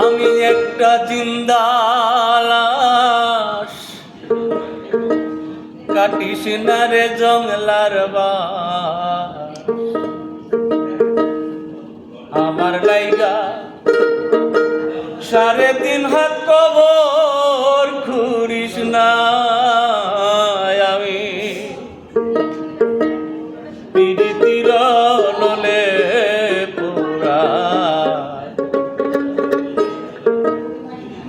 আমি একটা জিন্দা লাশ, কাটিস না রে জংলার বাস। আমার লাইগা 3.5 হাত কবর খুঁড়িস না। আমি পীড়িতির নলে পোড়া,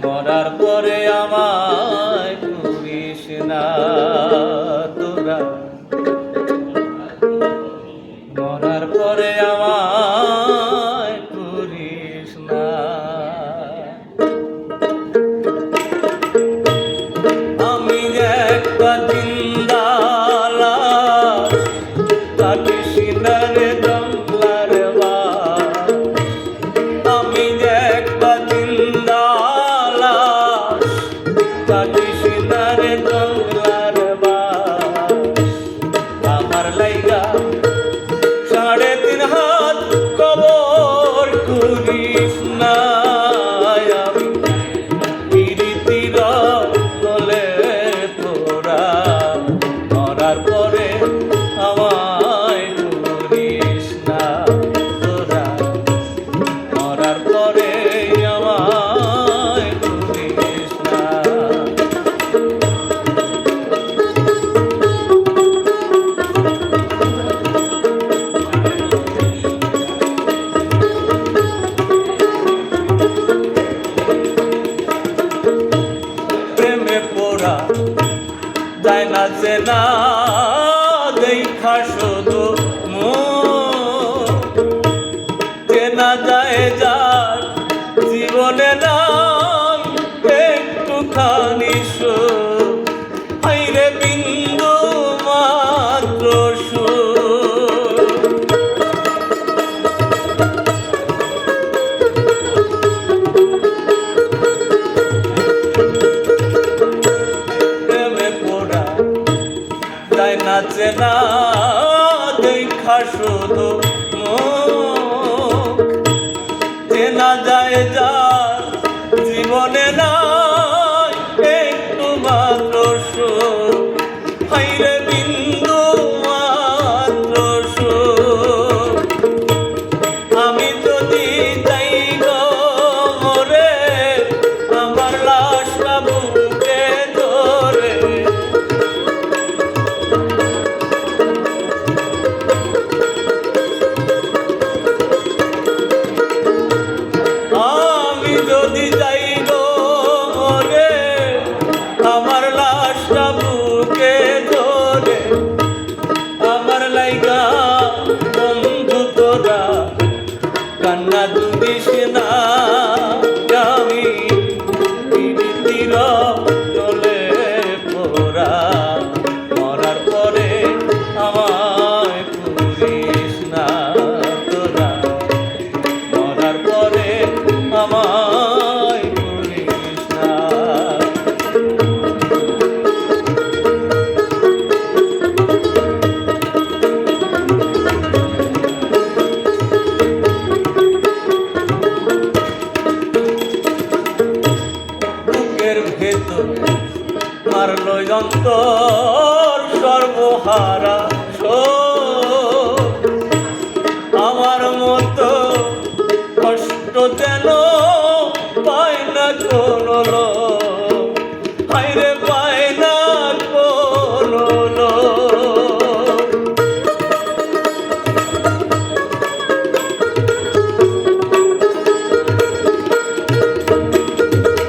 মরার পরে আমায় পুরিস না তোরা, মরার পরে আমায় পুরিস না। আমি একটা জিন্দা লাশ, কাটিস না রে জংলার বাস। আমি একটা জিন্দা লাশ, কাটিস না রে জংলার বাস। আমার লাইগা 3.5 হাত কবর খুঁড়িস না। আমি পীড়িতির তলে তোরা, মরার পরে আমায় পুরিস না তোরা, মরার পরে আমায় পুরিস না। প্রেমে পোড়া যায় না চেনা, দেখা শুধু চেনা যায় যার জীবনে নাই একটুখানি সুখ। হাইরে বিন্দু মাত্র সুখ। প্রেমে পোড়া যায় না চেনা, দেখা শুধু চেনা যায় যার জীবনে নাই একটু মাত্র সুখ। হাইরে বিন্দু মাত্র সুখ। আমি যদি যাই গো মরে, আমার লাশটা বুকে ধরে, আমি যদি যাই গো মরে, আমার লাশটা বুকে ধরে। আমার লাইগা বন্ধু তোরা কান্না দুদিস না। আমি পীড়িতির তলে পোড়া, মরার পরে আমায় পুরিস না তোরা, মরার পরে আমায় পুরিস না। বুকের ভেতর মারলো অন্তর সর্বহারা শোক। আমার মতো কষ্ট যেন পায় না কোনো লোক। হায়রে পায় না কোনো লোক।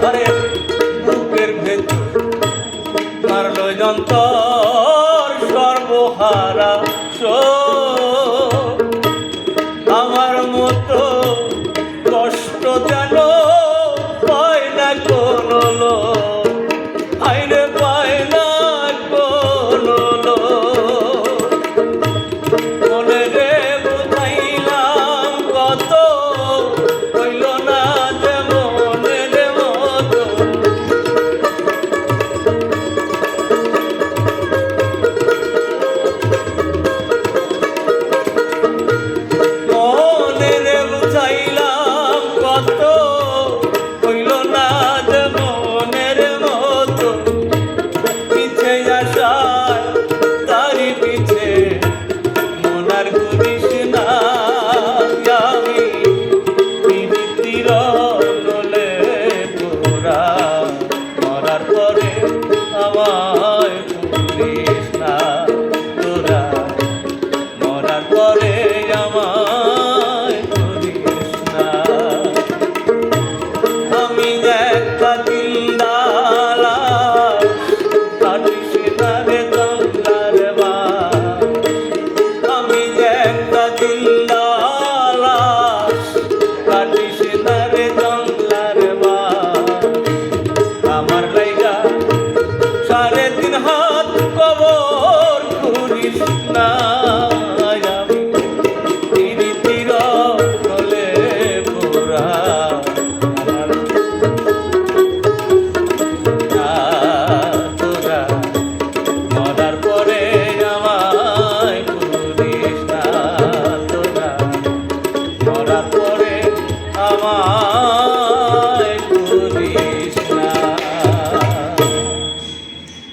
আরে বুকের ভেতর মারলো অন্তর সর্বহারা শোক। আমার মতো কষ্ট যেন পায় না কোনো লোক। না